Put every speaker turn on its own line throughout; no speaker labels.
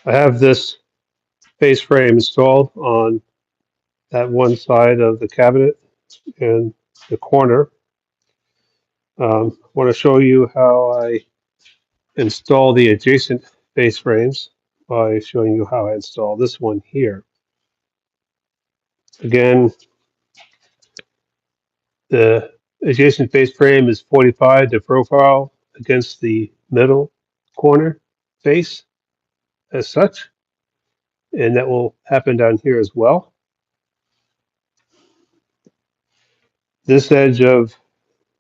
I have this face frame installed on that one side of the cabinet in the corner. I want to show you how I install the adjacent face frames by showing you how I install this one here. Again, the adjacent face frame is 45 to profile against the middle corner face as such, and that will happen down here as well. This edge of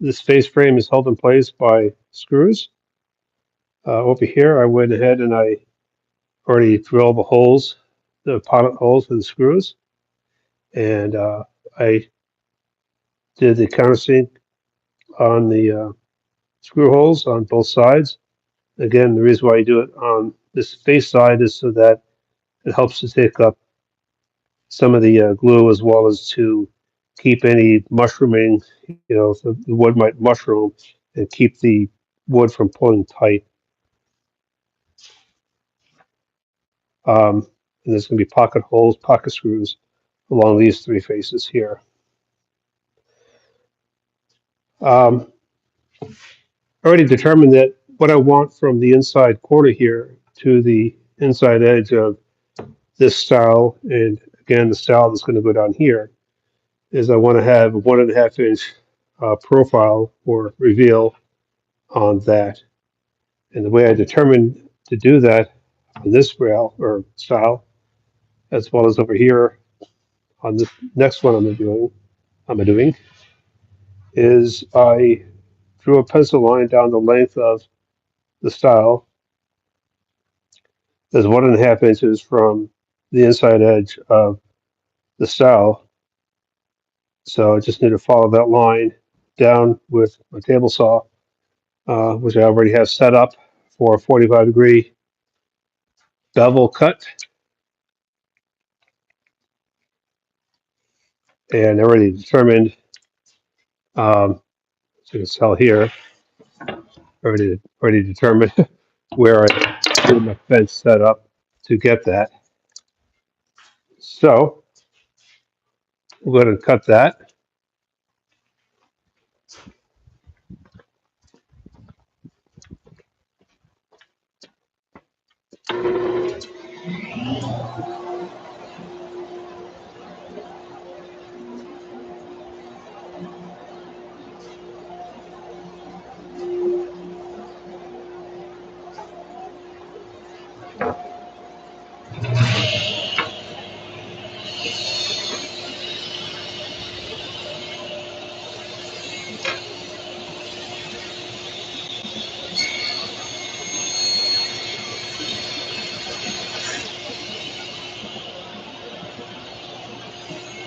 this face frame is held in place by screws. Over here, I went ahead and I already drilled the holes, the pilot holes for the screws, and I did the countersink on the screw holes on both sides. Again, the reason why you do it on this face side is so that it helps to take up some of the glue as well as to keep any mushrooming, so the wood might mushroom and keep the wood from pulling tight. And there's going to be pocket holes, pocket screws along these three faces here. I already determined that what I want from the inside corner here to the inside edge of this style, and again, the style that's going to go down here, is I want to have a 1.5 inch profile or reveal on that. And the way I determined to do that on this rail or style, as well as over here on this next one I'm doing, is I drew a pencil line down the length of the style that's 1.5 inches from the inside edge of the style. So I just need to follow that line down with my table saw, which I already have set up for a 45-degree bevel cut. And I already determined, as you can tell here, already determined where I did my fence set up to get that. So we're going to cut that.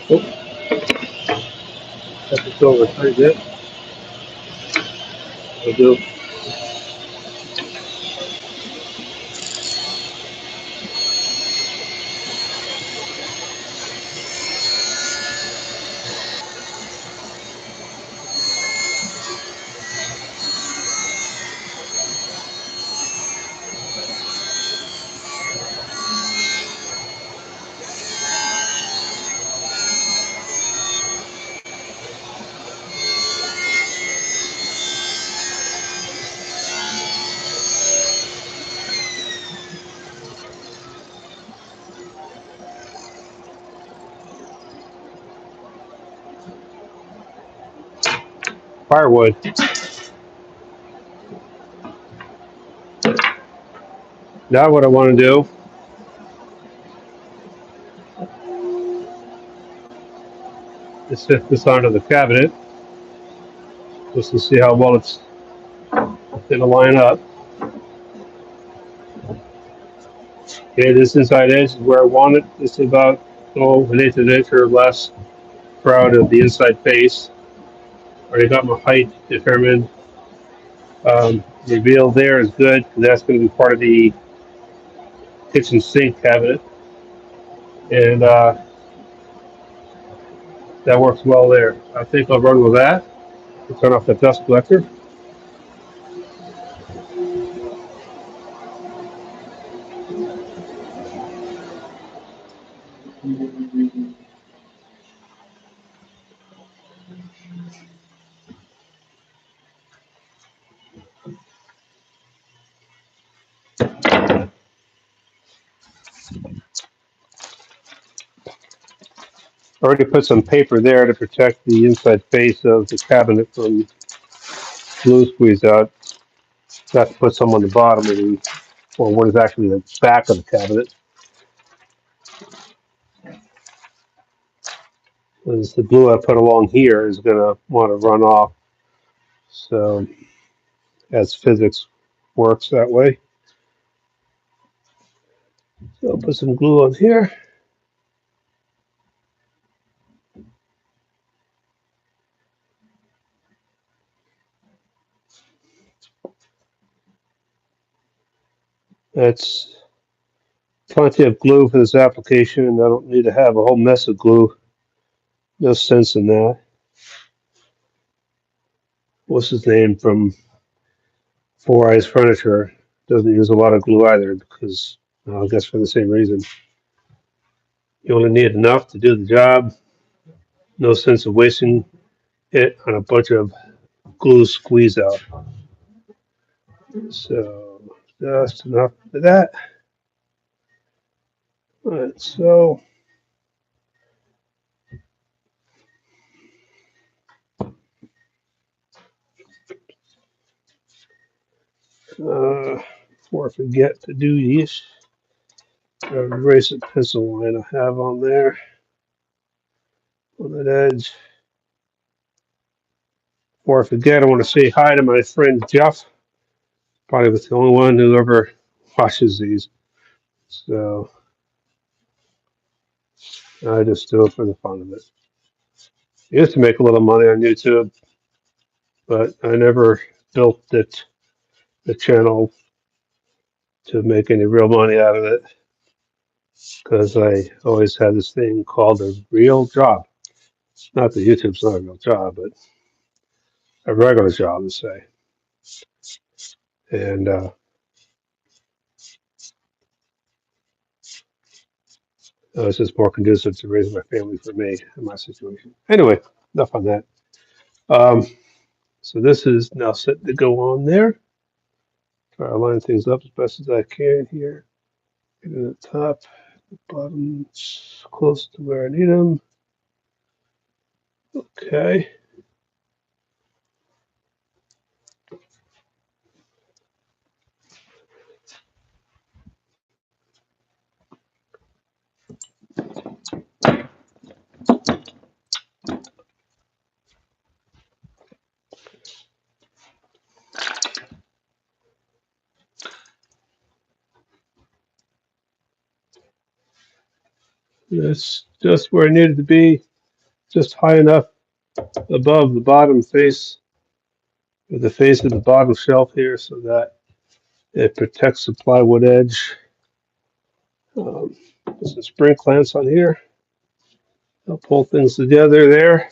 Oh, cut this over a tiny bit. I'll do. Firewood. Now what I want to do is set this onto the cabinet just to see how well it's going to line up. Okay, this inside edge is where I want it. It's about 1/8 or less proud of the inside face. Already got my height determined. Reveal there is good because that's going to be part of the kitchen sink cabinet, and that works well there. I think I'll run with that. I'll turn off the dust collector. Already put some paper there to protect the inside face of the cabinet from glue squeeze out. Got to put some on the bottom of the, or what is actually the back of the cabinet. Because the glue I put along here is going to want to run off. So, as physics works that way. So I'll put some glue on here. That's plenty of glue for this application, and I don't need to have a whole mess of glue. No sense in that. What's his name from Four Eyes Furniture doesn't use a lot of glue either because, I guess for the same reason. You only need enough to do the job. No sense of wasting it on a bunch of glue squeeze out. So just enough for that. All right, so before I forget to do these, erase a pencil line I have on there on that edge. Before I forget, I want to say hi to my friend Jeff. Probably was the only one who ever watches these. So I just do it for the fun of it. I used to make a little money on YouTube, but I never built the channel to make any real money out of it because I always had this thing called a real job. Not that YouTube's not a real job, but a regular job, to say. And it's just more conducive to raising my family for me in my situation. Anyway, enough on that. Um, so this is now set to go on there. Try to line things up as best as I can here. Get in the top, the bottom, close to where I need them. Okay. That's just where I needed to be, just high enough above the bottom face, or the face of the bottom shelf here, so that it protects the plywood edge. Put some spring clamps on here. I'll pull things together there.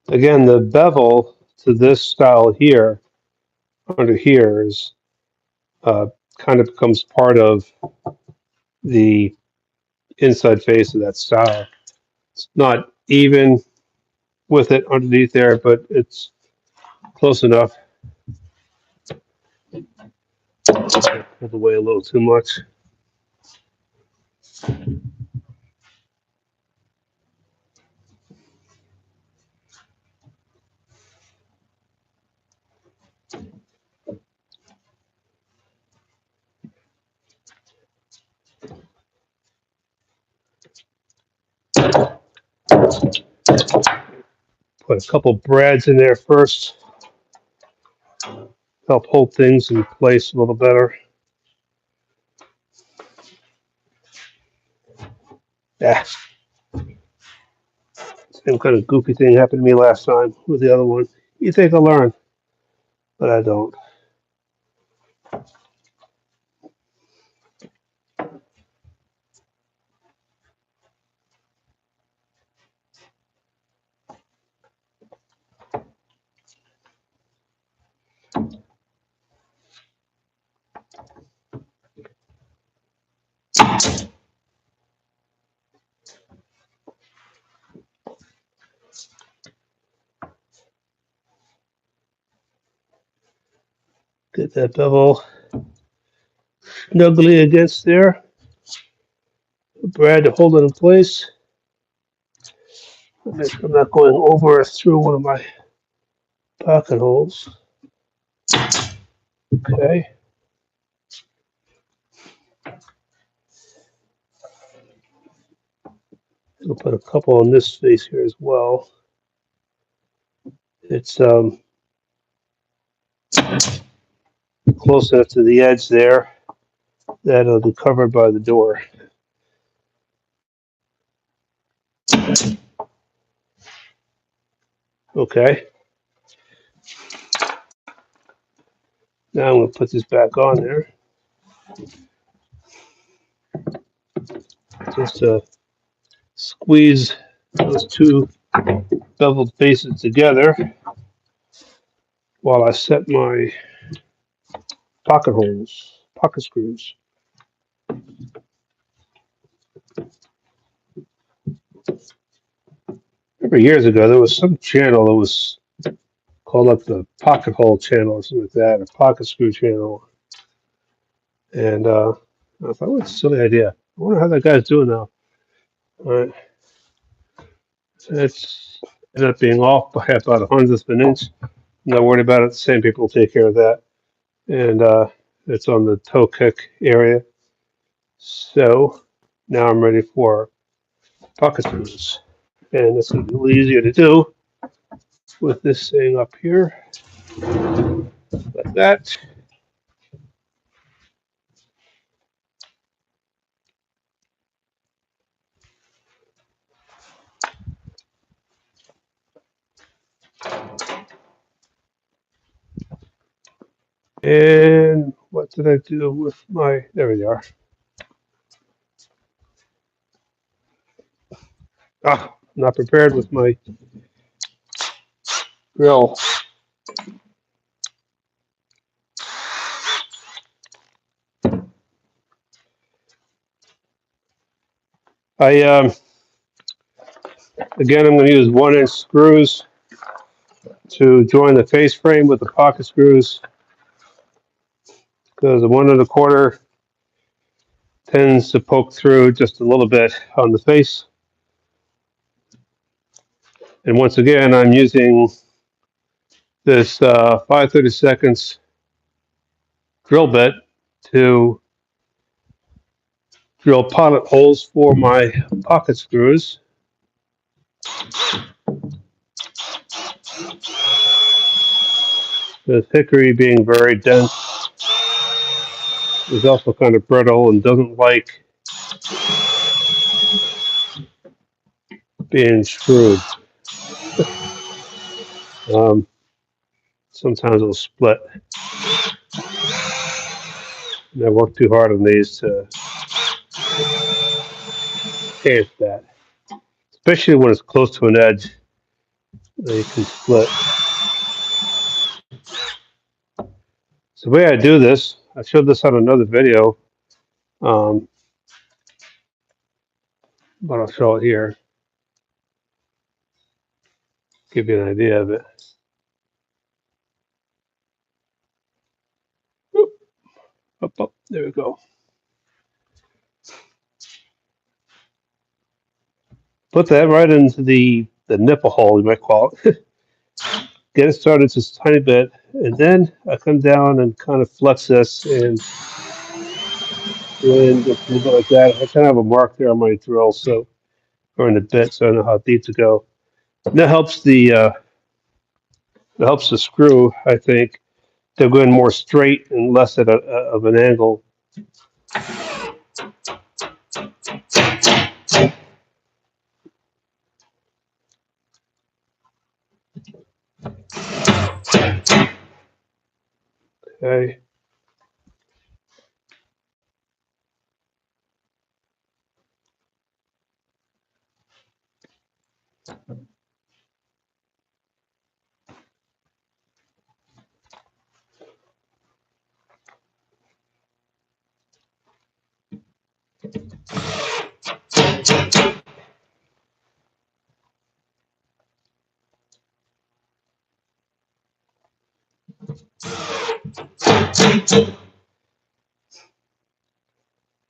Again, the bevel to this style here, under here, is kind of becomes part of the inside face of that style. It's not even with it underneath there, but it's close enough. Pulled away a little too much. Put a couple brads in there first. Help hold things in place a little better. Yeah. Same kind of goofy thing happened to me last time with the other one. You think I learn, but I don't. Get that bevel snugly against there. Brad to hold it in place. Make sure I'm not going over or through one of my pocket holes. Okay. I'll put a couple on this face here as well. It's close enough to the edge there that it'll be covered by the door. Okay. Now I'm going to put this back on there. Just squeeze those two beveled faces together while I set my pocket holes, pocket screws. Remember years ago, there was some channel that was called up the pocket hole channel or something like that, a pocket screw channel. And I thought, what a silly idea. I wonder how that guy's doing now. All right. It's ended up being off by about a hundredth of an inch. I'm not worried about it. The same people will take care of that. And it's on the toe kick area. So now I'm ready for pocket screws. And it's going to be a little easier to do with this thing up here, like that. And what did I do with my, there we are. Not prepared with my grill. Again, I'm going to use 1-inch screws to join the face frame with the pocket screws, because the 1 1/4 tends to poke through just a little bit on the face. And once again, I'm using this 5/32 drill bit to drill pilot holes for my pocket screws. The hickory, being very dense, is also kind of brittle and doesn't like being screwed. Sometimes it'll split. And I work too hard on these to chance that. Especially when it's close to an edge, they can split. So the way I do this, I showed this on another video, but I'll show it here. Give you an idea of it. Up, there we go. Put that right into the nipple hole, you might call it. Get it started just a tiny bit, and then I come down and kind of flex this and just a little bit like that. I kind of have a mark there on my drill, so or in the bit, so I know how deep to go. And that helps the screw, I think, to go in more straight and less at of an angle. Okay.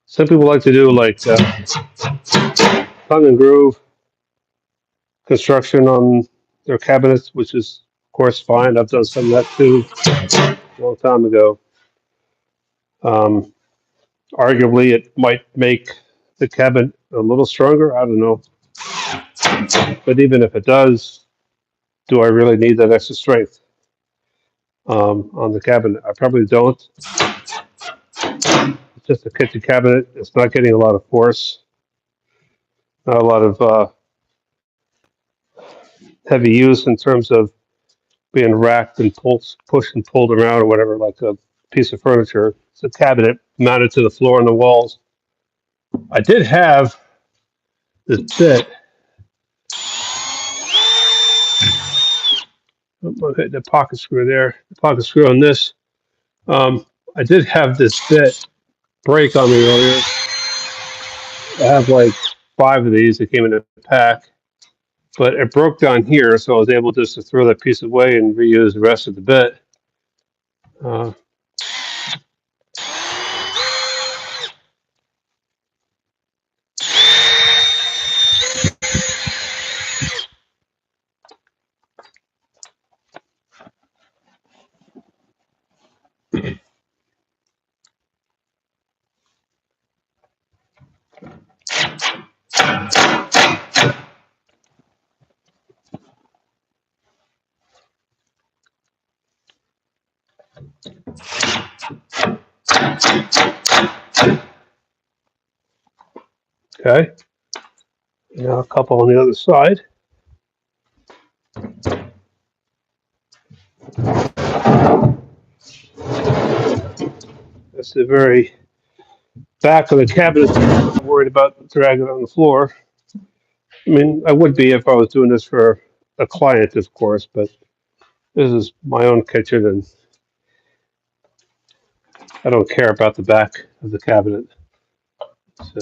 Some people like to do like tongue and groove construction on their cabinets, which is, of course, fine. I've done some of that too a long time ago. Arguably, it might make the cabinet a little stronger. I don't know. But even if it does, do I really need that extra strength on the cabinet? I probably don't. It's just a kitchen cabinet. It's not getting a lot of force, not a lot of heavy use in terms of being racked and pulled, pushed and pulled around or whatever, like a piece of furniture. It's a cabinet mounted to the floor and the walls. I did have this bit. The pocket screw there. The pocket screw on this. I did have this bit break on me earlier. I have like 5 of these that came in a pack, but it broke down here, so I was able just to throw that piece away and reuse the rest of the bit. Uh, okay, now a couple on the other side. That's the very back of the cabinet. I'm worried about dragging it on the floor. I mean, I would be if I was doing this for a client, of course, but this is my own kitchen, and I don't care about the back of the cabinet. So,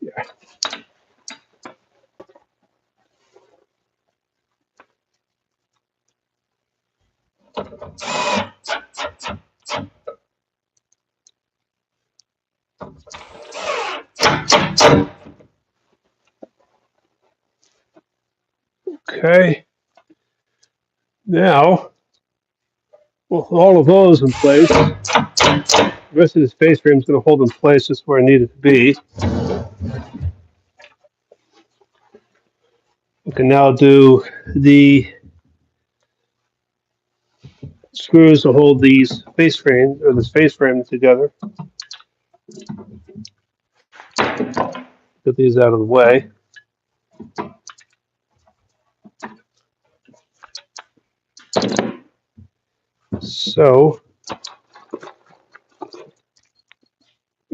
yeah. Okay. Now, with all of those in place, the rest of the space frame is going to hold in place just where I need it to be. We can now do the screws to hold these face frame or this face frame together. Get these out of the way. So I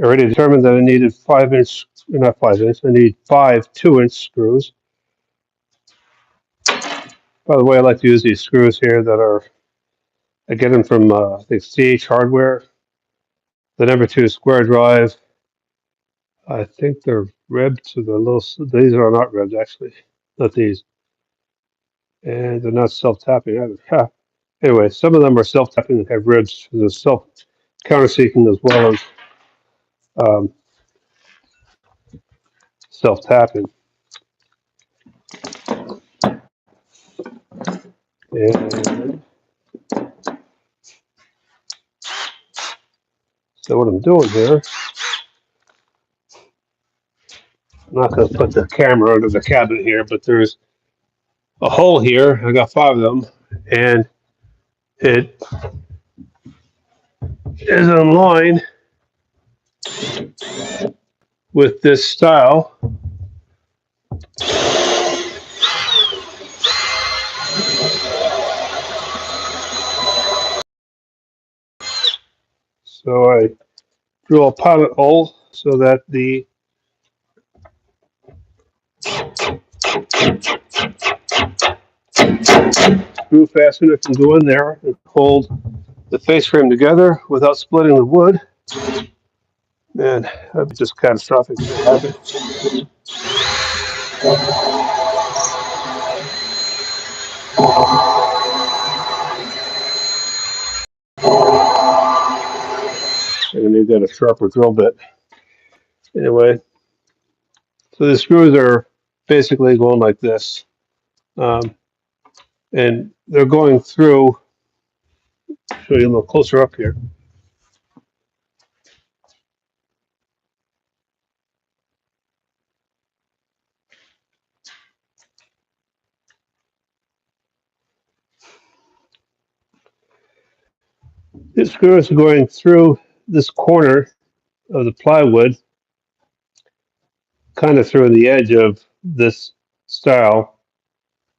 already determined that I needed 5-inch, not 5-inch, I need 5 2-inch screws. By the way, I like to use these screws here that are, I get them from, I think, CH Hardware. The number 2 square drive. I think they're ribbed, so they're little, these are not ribbed actually, not these. And they're not self-tapping either. Ha. Anyway, some of them are self-tapping and have ribs. There's self-countersinking as well as self-tapping. And so what I'm doing here, I'm not going to put the camera under the cabinet here, but there's a hole here. I got 5 of them, and It is in line with this style. So I drill a pilot hole so that the screw fastener can go in there and hold the face frame together without splitting the wood. Man, that'd be just catastrophic if it happened. I'm gonna need that a sharper drill bit. Anyway, so the screws are basically going like this. And they're going through, show you a little closer up here. These screws are going through this corner of the plywood, kind of through the edge of this style,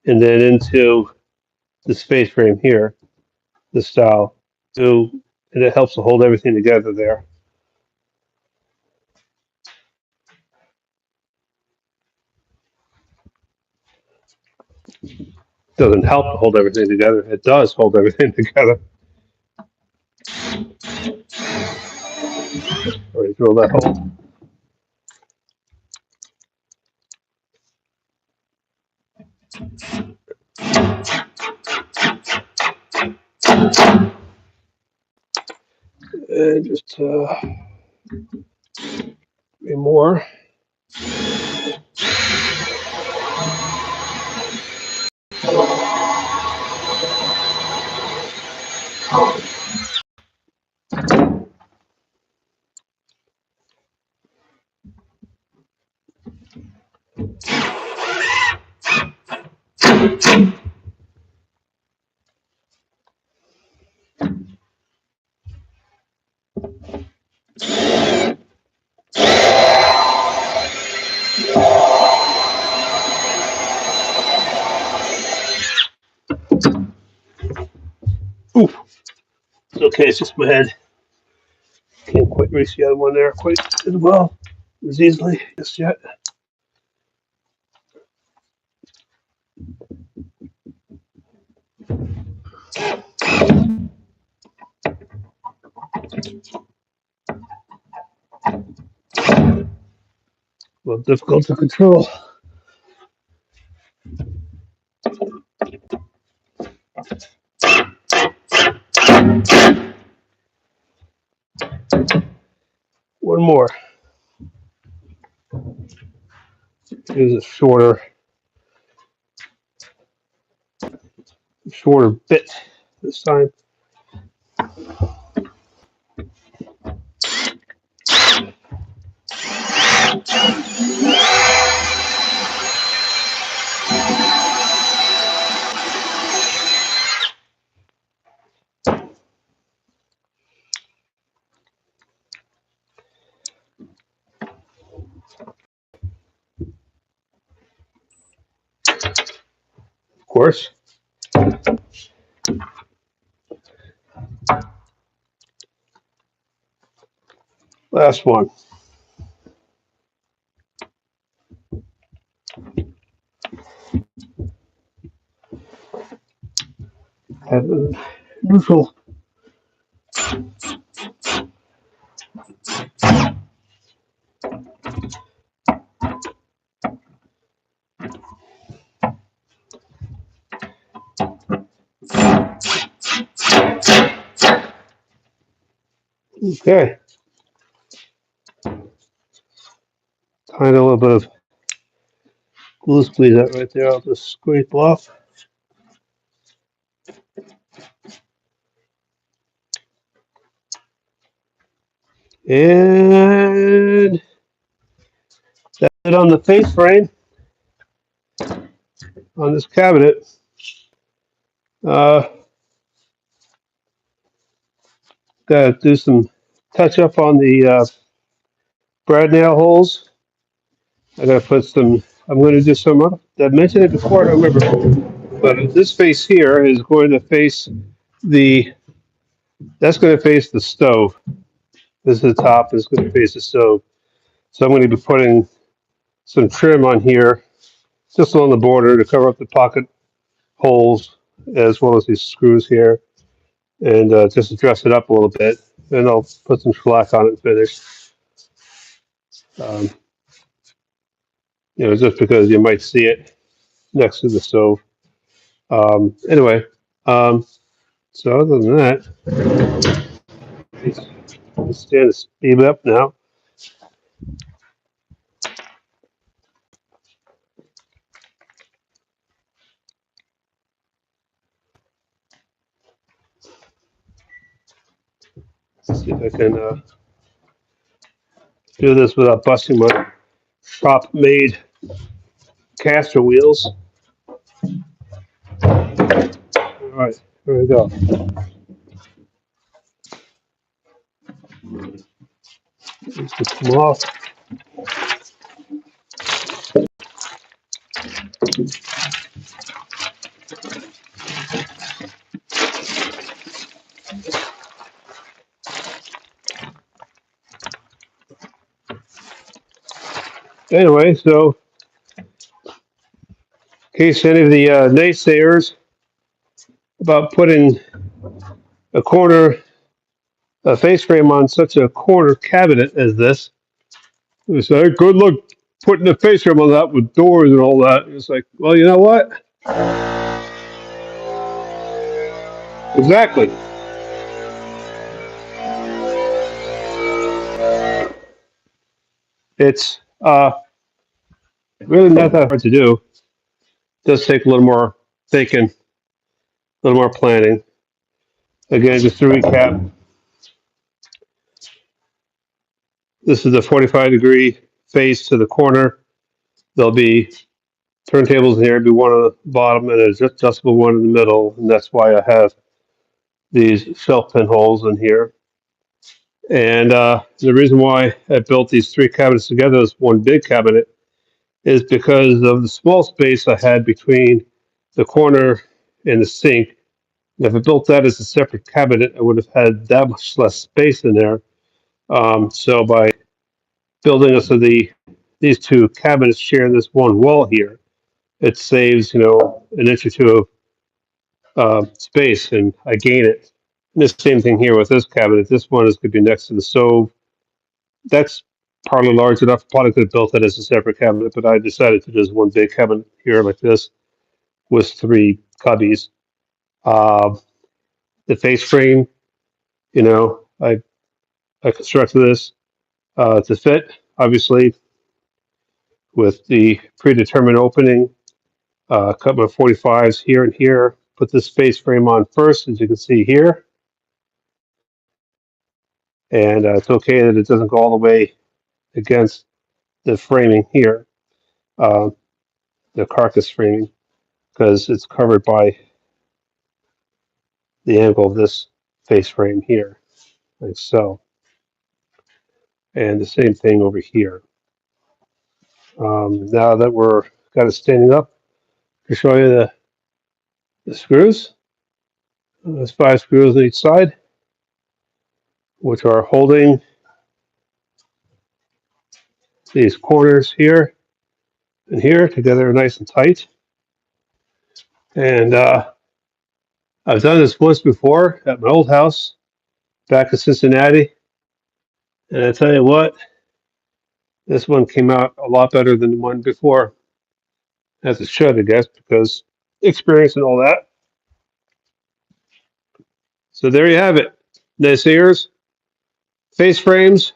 and then into this face frame here, this style, and it helps to hold everything together there. Doesn't help to hold everything together. It does hold everything together. Already drill that hole. And just three more. Oof. It's okay, it's just my head. Can't quite reach the other one there quite as well as easily just yet. A little difficult to control. One more. Use a shorter bit this time. Of course. Last one. Have a neutral. Okay. Find a little bit of glue squeeze that right there. I'll just scrape off. And that's it on the face frame on this cabinet. Got to do some touch up on the brad nail holes. I got to put some. I'm going to do some. I mentioned it before. I don't remember. But this face here is going to face the. That's going to face the stove. This is the top. This is going to face the stove. So I'm going to be putting some trim on here, just along the border to cover up the pocket holes, as well as these screws here, and just to dress it up a little bit. Then I'll put some shellac on it and finish. Um, just because you might see it next to the stove. Anyway, um, so other than that, let's stand to speed up now. Let's see if I can do this without busting my shop-made caster wheels. All right, here we go. Just come off. Anyway, so in case any of the naysayers about putting a face frame on such a corner cabinet as this, they say, good luck putting a face frame on that with doors and all that. And it's like, well, you know what? Exactly. It's really not that hard to do. It does take a little more thinking, a little more planning. Again, just to recap, this is a 45-degree face to the corner. There'll be turntables in here, be one on the bottom and an adjustable one in the middle, and that's why I have these shelf pin holes in here. And the reason why I built these three cabinets together as one big cabinet is because of the small space I had between the corner and the sink. And if I built that as a separate cabinet, I would have had that much less space in there. So by building it so these two cabinets share this one wall here, it saves an inch or two of space, and I gain it. And the same thing here with this cabinet. This one is going to be next to the stove. That's probably large enough. Probably could have built that as a separate cabinet, but I decided to just one big cabinet here like this with three cubbies. Uh, the face frame, I constructed this to fit, obviously, with the predetermined opening. Cut my 45s here and here. Put this face frame on first, as you can see here. And it's okay that it doesn't go all the way against the framing here, the carcass framing, because it's covered by the angle of this face frame here, like so. And the same thing over here. Now that we're got it standing up, to show you the screws. There's 5 screws on each side, which are holding these corners here and here together nice and tight. And I've done this once before at my old house back in Cincinnati. And I tell you what, this one came out a lot better than the one before, as it should, I guess, because experience and all that. So there you have it. Naysayers, face frames,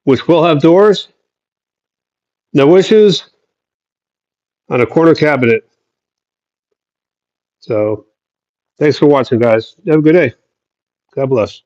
which will have doors, no issues, on a corner cabinet. So thanks for watching, guys. Have a good day. God bless.